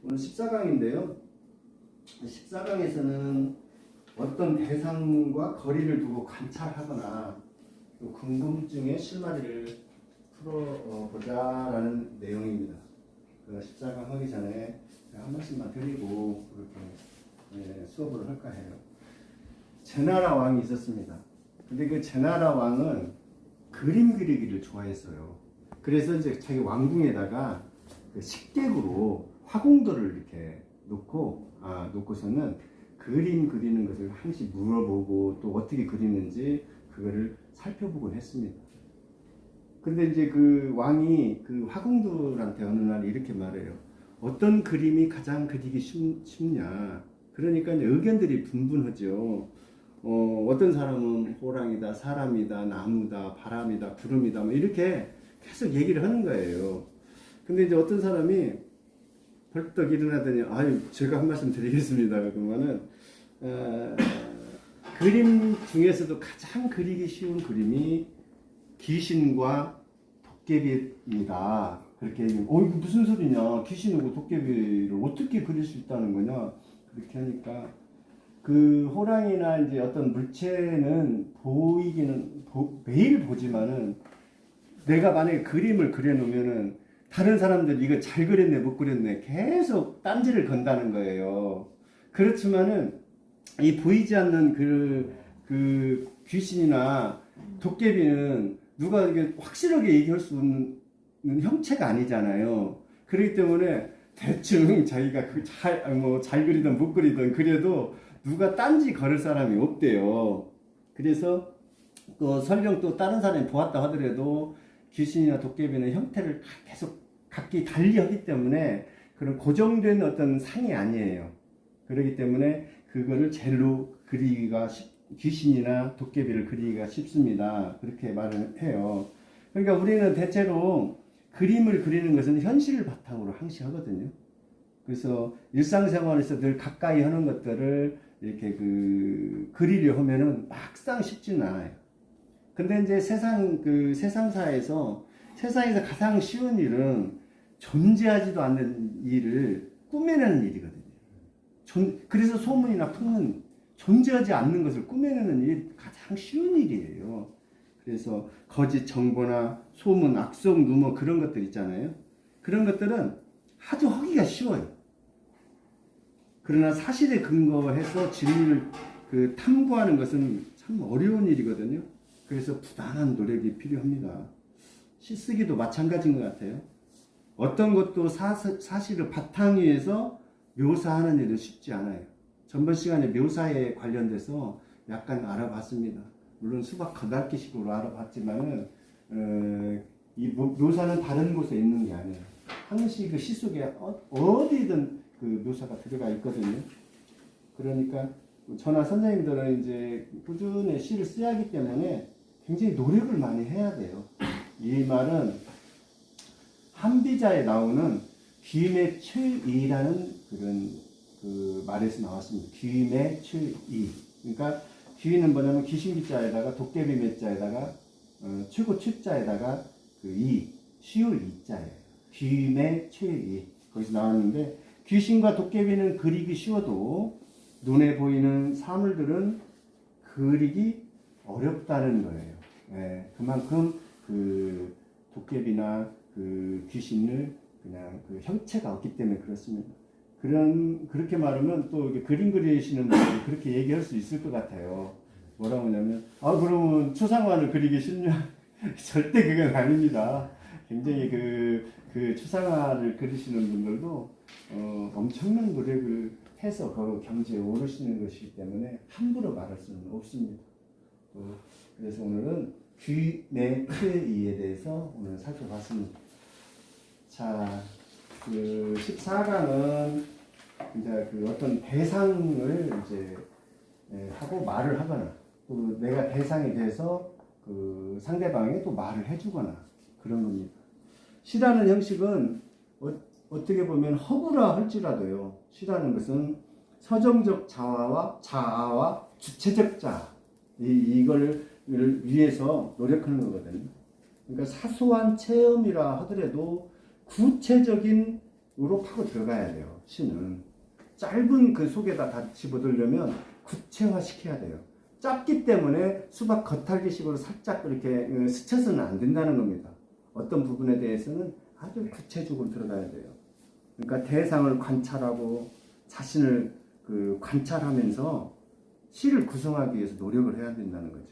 오늘 14강인데요. 14강에서는 어떤 대상과 거리를 두고 관찰하거나 또 궁금증의 실마리를 풀어보자라는 내용입니다. 14강 하기 전에 한 말씀만 드리고 그렇게 수업을 할까 해요. 제나라 왕이 있었습니다. 근데 그 제나라 왕은 그림 그리기를 좋아했어요. 그래서 이제 자기 왕궁에다가 그 식객으로 화공도를 이렇게 놓고서는 그림 그리는 것을 항시 물어보고 또 어떻게 그리는지 그거를 살펴보곤 했습니다. 근데 이제 그 왕이 그 화공들한테 어느 날 이렇게 말해요. 어떤 그림이 가장 그리기 쉽냐. 그러니까 이제 의견들이 분분하죠. 어떤 사람은 호랑이다, 사람이다, 나무다, 바람이다, 구름이다, 뭐 이렇게 계속 얘기를 하는 거예요. 근데 이제 어떤 사람이 벌떡 일어나더니, 아유, 제가 한 말씀 드리겠습니다. 그러면은, 그림 중에서도 가장 그리기 쉬운 그림이 귀신과 도깨비입니다. 그렇게 얘기하면, 이거 무슨 소리냐? 귀신하고 도깨비를 어떻게 그릴 수 있다는 거냐? 그렇게 하니까, 그 호랑이나 이제 어떤 물체는 매일 보지만은, 내가 만약에 그림을 그려놓으면은, 다른 사람들 이거 잘 그렸네 못 그렸네 계속 딴지를 건다는 거예요. 그렇지만은 이 보이지 않는 그 귀신이나 도깨비는 누가 이게 확실하게 얘기할 수 없는 형체가 아니잖아요. 그렇기 때문에 대충 자기가 잘 그리든 못 그리든 그래도 누가 딴지 걸을 사람이 없대요. 그래서 또 설령 또 다른 사람이 보았다 하더라도 귀신이나 도깨비는 형태를 계속 각기 달리 하기 때문에 그런 고정된 어떤 상이 아니에요. 그렇기 때문에 그거를 젤로 그리기가 귀신이나 도깨비를 그리기가 쉽습니다. 그렇게 말을 해요. 그러니까 우리는 대체로 그림을 그리는 것은 현실을 바탕으로 항시 하거든요. 그래서 일상생활에서 늘 가까이 하는 것들을 이렇게 그리려 하면은 막상 쉽지는 않아요. 근데 이제 세상에서 가장 쉬운 일은 존재하지도 않는 일을 꾸며내는 일이거든요. 그래서 소문이나 풍문, 존재하지 않는 것을 꾸며내는 일이 가장 쉬운 일이에요. 그래서 거짓 정보나 소문, 악성 루머 그런 것들 있잖아요. 그런 것들은 아주 하기가 쉬워요. 그러나 사실에 근거해서 진리를 탐구하는 것은 참 어려운 일이거든요. 그래서 부단한 노력이 필요합니다. 시쓰기도 마찬가지인 것 같아요. 어떤 것도 사실을 바탕 위에서 묘사하는 일은 쉽지 않아요. 전번 시간에 묘사에 관련돼서 약간 알아봤습니다. 물론 수박 겉핥기식으로 알아봤지만은 이 묘사는 다른 곳에 있는 게 아니에요. 항시 그 시 속에 어디든 그 묘사가 들어가 있거든요. 그러니까 저나 선생님들은 이제 꾸준히 시를 써야 하기 때문에 굉장히 노력을 많이 해야 돼요. 이 말은 한비자에 나오는 귀임의 최이라는 그런 말에서 나왔습니다. 귀임의 최이. 그러니까 귀는 뭐냐면 귀신기자에다가 도깨비 매자에다가 최고 최자에다가 쉬울 이자예요. 귀임의 최이. 거기서 나왔는데 귀신과 도깨비는 그리기 쉬워도 눈에 보이는 사물들은 그리기 어렵다는 거예요. 예, 그만큼 도깨비나 귀신을 그냥 형체가 없기 때문에 그렇습니다. 그렇게 말하면 또 그림 그리시는 분들이 그렇게 얘기할 수 있을 것 같아요. 뭐라고 하냐면, 그러면 추상화를 그리기 쉽냐? 절대 그건 아닙니다. 굉장히 추상화를 그리시는 분들도 엄청난 노력을 해서 그 경지에 오르시는 것이기 때문에 함부로 말할 수는 없습니다. 그래서 오늘은 귀의 최이에 대해서 오늘 살펴봤습니다. 자, 14강은 이제 어떤 대상을 이제 하고 말을 하거나 또 내가 대상이 돼서 상대방에 또 말을 해주거나 그런 겁니다. 시라는 형식은 어떻게 보면 허구라 할지라도요. 시라는 것은 서정적 자아와 주체적 자아 이걸 위해서 노력하는 거거든요. 그러니까 사소한 체험이라 하더라도 구체적인 파고 들어가야 돼요. 시는 짧은 그 속에다 다 집어들려면 구체화 시켜야 돼요. 짧기 때문에 수박 겉핥기식으로 살짝 이렇게 스쳐서는 안 된다는 겁니다. 어떤 부분에 대해서는 아주 구체적으로 들어가야 돼요. 그러니까 대상을 관찰하고 자신을 관찰하면서 시를 구성하기 위해서 노력을 해야 된다는 거죠.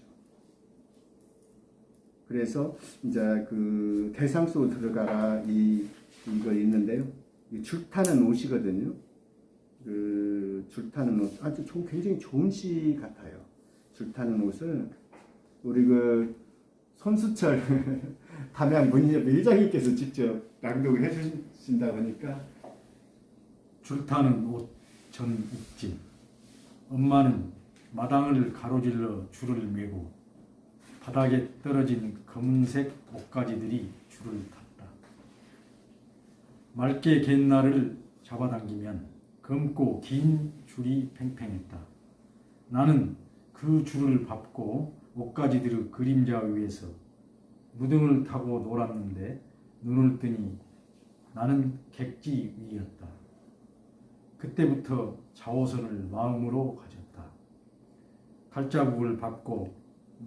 그래서 이제 그 대상 속으로 들어가라 이거 있는데요. 줄타는 옷이거든요. 그 줄타는 옷 아주 굉장히 좋은 시 같아요. 줄타는 옷을 우리 그 손수철 담양 문희엽 일장님께서 직접 낭독을 해주신다고 하니까 줄타는 옷 전욱진 엄마는 마당을 가로질러 줄을 메고 바닥에 떨어진 검은색 옷가지들이 줄을 탔다. 맑게 갠 날을 잡아당기면 검고 긴 줄이 팽팽했다. 나는 그 줄을 밟고 옷가지들의 그림자 위에서 무등을 타고 놀았는데 눈을 뜨니 나는 객지 위였다. 그때부터 자오선을 마음으로 가졌다. 발자국을 밟고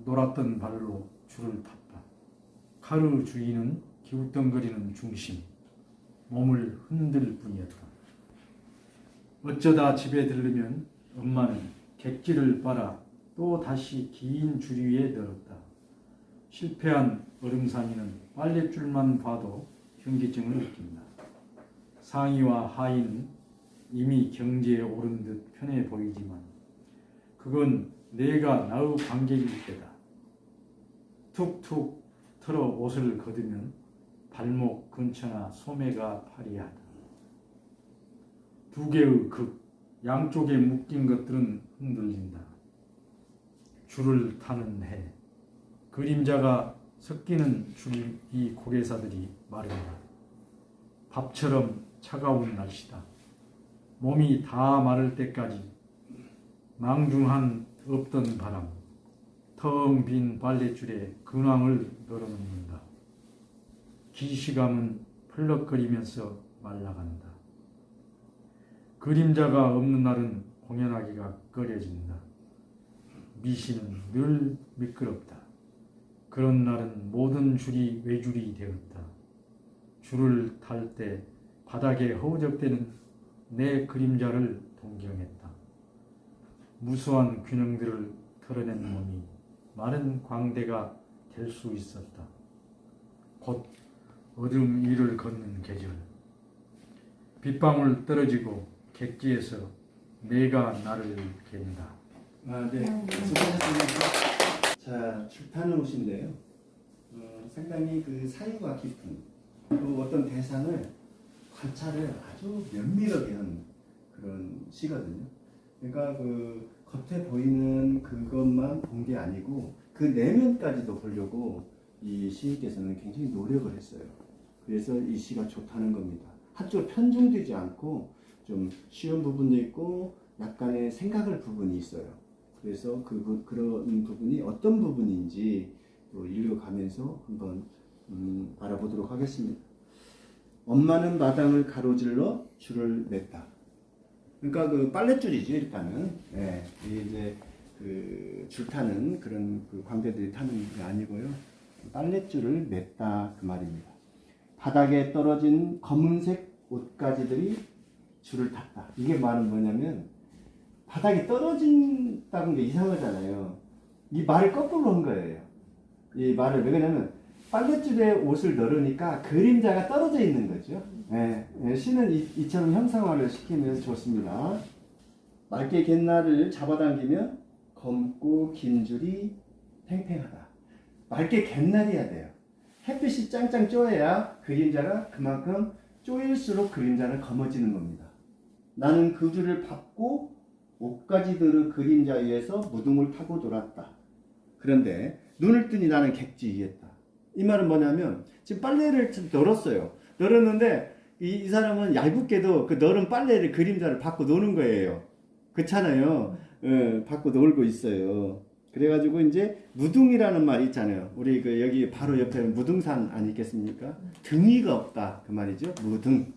놀았던 발로 줄을 탔다. 카르 주인은 기웃덩거리는 중심, 몸을 흔들 뿐이었다. 어쩌다 집에 들르면 엄마는 객지를 빨아 또 다시 긴 줄 위에 늘었다. 실패한 얼음산이는 빨랫줄만 봐도 현기증을 느낀다. 상의와 하의는 이미 경지에 오른 듯 편해 보이지만 그건 내가 나의 관객일 때다. 툭툭 털어 옷을 걷으면 발목 근처나 소매가 파리하다. 두 개의 극, 양쪽에 묶인 것들은 흔들린다. 줄을 타는 해, 그림자가 섞이는 줄이 고개사들이 마른다. 밥처럼 차가운 날씨다. 몸이 다 마를 때까지 망중한 없던 바람, 텅 빈 빨랫줄에 근황을 널어놓는다. 기시감은 펄럭거리면서 말라간다. 그림자가 없는 날은 공연하기가 꺼려진다. 미시는 늘 미끄럽다. 그런 날은 모든 줄이 외줄이 되었다. 줄을 탈 때 바닥에 허우적대는 내 그림자를 동경했다. 무수한 균형들을 털어낸 몸이 마른 광대가 될 수 있었다. 곧 어둠 위를 걷는 계절. 빗방울 떨어지고 객지에서 내가 나를 갠다. 네. 수고하셨습니다. 자, 줄타는 옷인데요. 상당히 그 사유가 깊은 또 어떤 대상을 관찰을 아주 면밀하게 한 그런 시거든요. 그러니까 그 겉에 보이는 그것만 본 게 아니고 그 내면까지도 보려고 이 시인께서는 굉장히 노력을 했어요. 그래서 이 시가 좋다는 겁니다. 한쪽 편중되지 않고 좀 쉬운 부분도 있고 약간의 생각할 부분이 있어요. 그래서 그런 부분이 어떤 부분인지 또 읽어가면서 한번 알아보도록 하겠습니다. 엄마는 마당을 가로질러 줄을 맸다. 그러니까 그 빨랫줄이죠 일단은. 네, 이제 그 줄 타는 그런 그 광대들이 타는 게 아니고요. 빨랫줄을 맸다 그 말입니다. 바닥에 떨어진 검은색 옷가지들이 줄을 탔다. 이게 말은 뭐냐면 바닥에 떨어진다는 게 이상하잖아요. 이 말을 거꾸로 한 거예요. 이 말을 왜 그러냐면 빨랫줄에 옷을 널으니까 그림자가 떨어져 있는 거죠. 네, 시는 이처럼 형상화를 시키면서 좋습니다. 맑게 갠 날을 잡아당기면 검고 긴 줄이 팽팽하다. 맑게 갠 날이어야 돼요. 햇빛이 짱짱 쪼여야 그림자가 그만큼 쪼일수록 그림자는 검어지는 겁니다. 나는 그 줄을 밟고 옷가지들의 그림자 위에서 무등을 타고 놀았다. 그런데 눈을 뜨니 나는 객지 위였다. 이 말은 뭐냐면 지금 빨래를 널었어요. 널었는데 이 사람은 얄궂게도 그 널은 빨래를 그림자를 받고 노는 거예요. 그렇잖아요. 받고 놀고 있어요. 그래가지고 이제 무등이라는 말이 있잖아요. 우리 그 여기 바로 옆에 무등산 아니겠습니까? 등위가 없다 그 말이죠. 무등.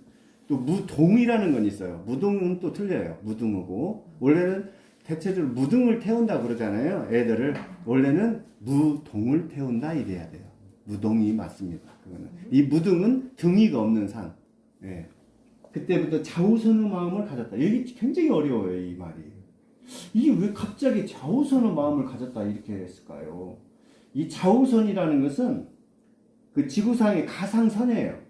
또 무동이라는 건 있어요. 무동은 또 틀려요. 무등하고 원래는 대체적으로 무등을 태운다 그러잖아요. 애들을 원래는 무동을 태운다 이래야 돼요. 무동이 맞습니다. 그거는 이 무등은 등이가 없는 산. 예. 그때부터 좌우선의 마음을 가졌다. 이게 굉장히 어려워요, 이 말이. 이게 왜 갑자기 좌우선의 마음을 가졌다 이렇게 했을까요? 이 좌우선이라는 것은 그 지구상의 가상선이에요.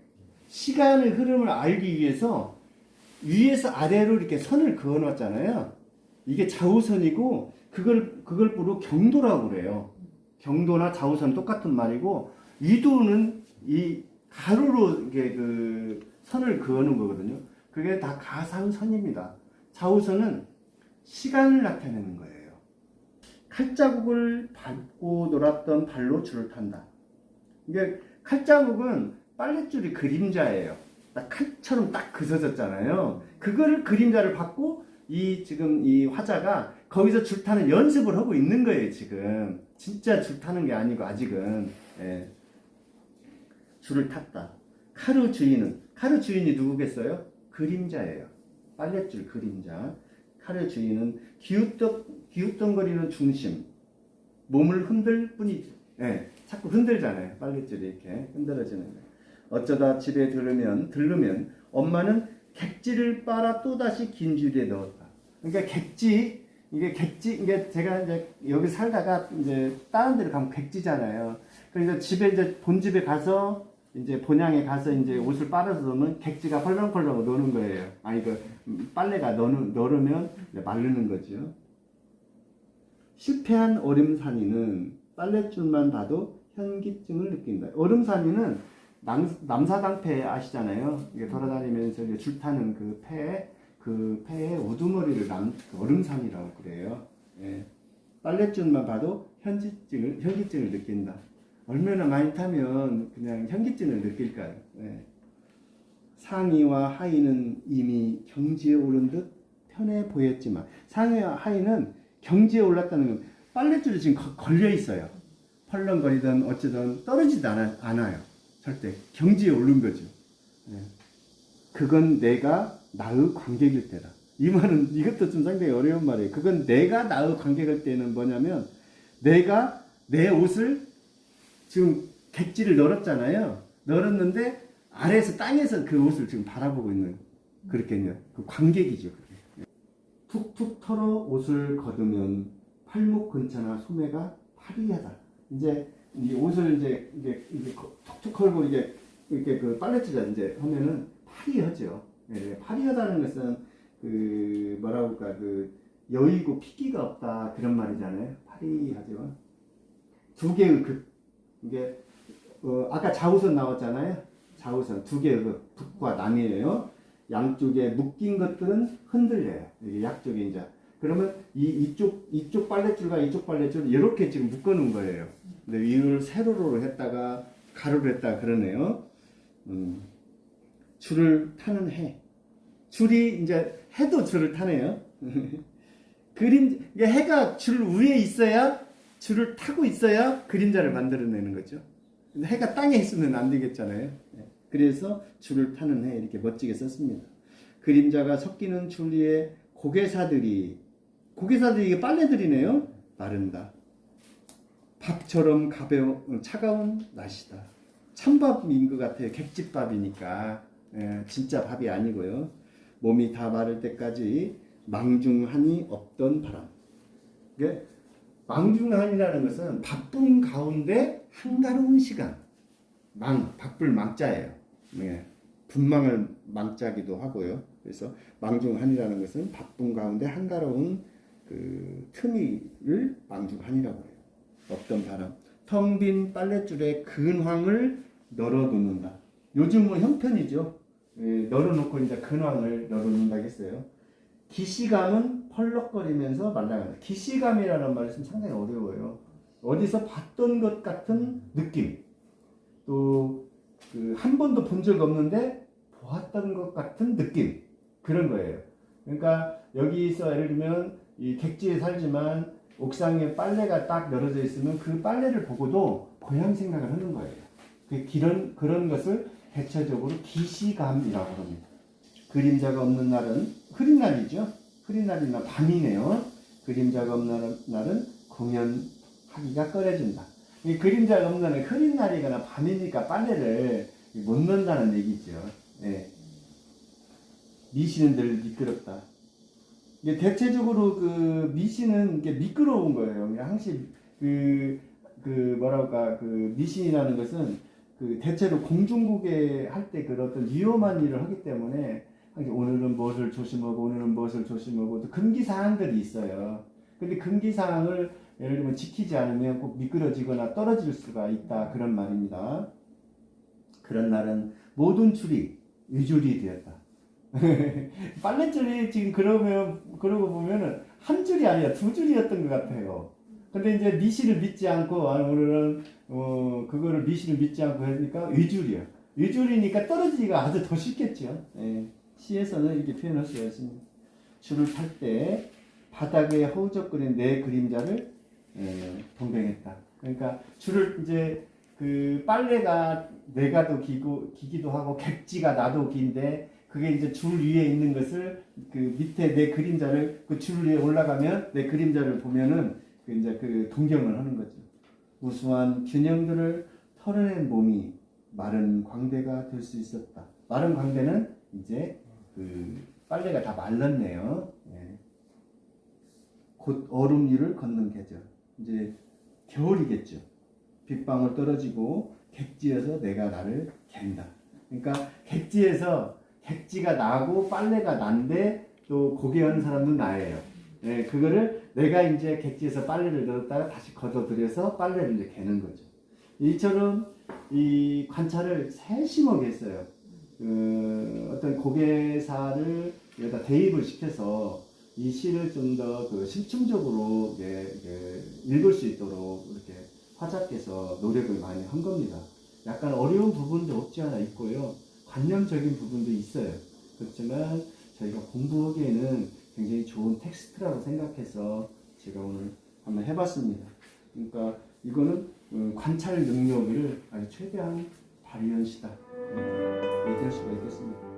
시간의 흐름을 알기 위해서 위에서 아래로 이렇게 선을 그어 놨잖아요. 이게 좌우선이고 그걸 보고 경도라고 그래요. 경도나 좌우선 똑같은 말이고 위도는 이 가로로 이게 그 선을 그어놓은 거거든요. 그게 다 가상선입니다. 좌우선은 시간을 나타내는 거예요. 칼자국을 밟고 놀았던 발로 줄을 탄다. 이게 칼자국은 빨랫줄이 그림자예요. 딱 칼처럼 딱 그어졌잖아요. 그거를 그림자를 받고 지금 이 화자가 거기서 줄 타는 연습을 하고 있는 거예요, 지금. 진짜 줄 타는 게 아니고, 아직은. 예. 줄을 탔다. 카루 주인이 누구겠어요? 그림자예요. 빨랫줄 그림자. 카루 주인은 기웃덩거리는 중심. 몸을 흔들 뿐이죠. 예. 자꾸 흔들잖아요. 빨랫줄이 이렇게 흔들어지는 거예요. 어쩌다 집에 들르면 엄마는 객지를 빨아 또다시 긴 줄에 넣었다. 그러니까 이게 제가 이제 여기 살다가 이제 다른 데로 가면 객지잖아요. 그래서 이제 본집에 가서 이제 본향에 가서 이제 옷을 빨아서 넣으면 객지가 헐렁헐렁 노는 거예요. 아니 빨래가 너르면 마르는 거죠. 실패한 얼음산이는 빨랫줄만 봐도 현기증을 느낀다. 얼음산이는 남사당패 아시잖아요. 이게 돌아다니면서 이제 줄 타는 그 폐에 우두머리를 얼음산이라고 그래요. 예. 빨랫줄만 봐도 현기증을 느낀다. 얼마나 많이 타면 그냥 현기증을 느낄까요? 예. 상의와 하의는 이미 경지에 오른 듯 편해 보였지만 상의와 하의는 경지에 올랐다는 건 빨랫줄이 지금 걸려 있어요. 펄렁거리든 어쩌든 떨어지지 않아요. 절대 경지에 오른 거죠. 예. 그건 내가 나의 관객일 때다. 이 말은 이것도 좀 상당히 어려운 말이에요. 그건 내가 나의 관객일 때는 뭐냐면 내가 내 옷을 지금 객지를 널었잖아요. 널었는데 아래에서 땅에서 그 옷을 지금 바라보고 있는 그렇겠네요. 그 관객이죠. 그게. 툭툭 털어 옷을 걷으면 팔목 근처나 소매가 파리하다. 이제 이 옷을 이제 툭툭 털고 이렇게 그 빨래줄에 이제 하면은 파리하죠. 예, 파리하다는 것은 그 뭐라고 할까 그 여의고 피기가 없다 그런 말이잖아요. 파리하죠. 두 개의 이게 아까 좌우선 나왔잖아요. 좌우선 두 개의 북과 남이에요. 양쪽에 묶인 것들은 흔들려요. 이게 양쪽에 이제 그러면 이쪽 빨랫줄과 이쪽 빨랫줄 이렇게 지금 묶어놓은 거예요. 근데 이걸 세로로 했다가 가로로 했다가 그러네요. 줄을 타는 해. 줄이 이제 해도 줄을 타네요. 해가 줄 위에 있어야 줄을 타고 있어야 그림자를 만들어내는 거죠. 근데 해가 땅에 있으면 안 되겠잖아요. 그래서 줄을 타는 해 이렇게 멋지게 썼습니다. 그림자가 섞이는 줄 위에 고개사들이 이게 빨래들이네요. 마른다. 밥처럼 차가운 날씨다. 찬밥인 것 같아요. 객집밥이니까. 진짜 밥이 아니고요. 몸이 다 마를 때까지 망중한이 없던 바람. 망중한이라는 것은 바쁜 가운데 한가로운 시간. 바쁠 망자예요. 분망을 망자기도 하고요. 그래서 망중한이라는 것은 바쁜 가운데 한가로운 그 틈이를 망중한이라고 해요. 없던 바람. 텅 빈 빨랫줄에 근황을 널어놓는다. 요즘은 형편이죠. 널어놓고 이제 근황을 널어놓는다고 했어요. 기시감은 펄럭거리면서 말라간다. 기시감이라는 말은 상당히 어려워요. 어디서 봤던 것 같은 느낌. 또 한 번도 본 적 없는데 보았던 것 같은 느낌. 그런 거예요. 그러니까 여기서 예를 들면 이 객지에 살지만 옥상에 빨래가 딱 널어져 있으면 그 빨래를 보고도 고향 생각을 하는 거예요. 그런 것을 대체적으로 기시감이라고 합니다. 그림자가 없는 날은 흐린 날이죠. 흐린 날이나 밤이네요. 그림자가 없는 날은 공연하기가 꺼려진다. 이 그림자가 없는 날은 흐린 날이거나 밤이니까 빨래를 못 넣는다는 얘기죠. 예. 미신은 늘 미끄럽다. 이게 대체적으로 그 미신은 이게 미끄러운 거예요. 항상 뭐랄까 그 미신이라는 것은 그 대체로 공중국에 할 때 그런 어떤 위험한 일을 하기 때문에 오늘은 무엇을 조심하고 오늘은 무엇을 조심하고 또 금기 사항들이 있어요. 근데 금기 사항을 예를 들면 지키지 않으면 꼭 미끄러지거나 떨어질 수가 있다 그런 말입니다. 그런 날은 모든 줄이 위줄이 되었다. 빨랫줄이 지금 그러고 보면은 한 줄이 아니라 두 줄이었던 것 같아요. 근데 이제 미신을 믿지 않고 오늘은 그거를 미신을 믿지 않고 하니까 위줄이요. 위줄이니까 떨어지기가 아주 더 쉽겠죠. 예. 시에서는 이렇게 표현할 수가 있습니다. 줄을 탈 때 바닥에 허우적거리는 내 그림자를 동경했다. 그러니까 줄을 이제 그 빨래가 내가 더 기기도 하고 객지가 나도 긴데 그게 이제 줄 위에 있는 것을 그 밑에 내 그림자를 그 줄 위에 올라가면 내 그림자를 보면은 이제 그 동경을 하는 거죠. 우수한 균형들을 털어낸 몸이 마른 광대가 될 수 있었다. 마른 광대는 이제 그 빨래가 다 말랐네요. 예. 곧 얼음 위를 걷는 계절. 이제 겨울이겠죠. 빗방울 떨어지고 객지에서 내가 나를 갠다. 그러니까 객지가 나고 빨래가 난데 또 고개 하는 사람은 나예요. 예, 그거를 내가 이제 객지에서 빨래를 넣었다가 다시 걷어들여서 빨래를 이제 개는 거죠. 이처럼 이 관찰을 세심하게 했어요. 어떤 고개사를 여기다 대입을 시켜서 이 시를 좀 더 그 심층적으로 읽을 수 있도록 이렇게 화자께서 노력을 많이 한 겁니다. 약간 어려운 부분도 없지 않아 있고요. 관념적인 부분도 있어요. 그렇지만 저희가 공부하기에는 굉장히 좋은 텍스트라고 생각해서 제가 오늘 한번 해봤습니다. 그러니까 이거는 관찰 능력을 아주 최대한 발휘한 시다. 얘기할 수가 있겠습니다.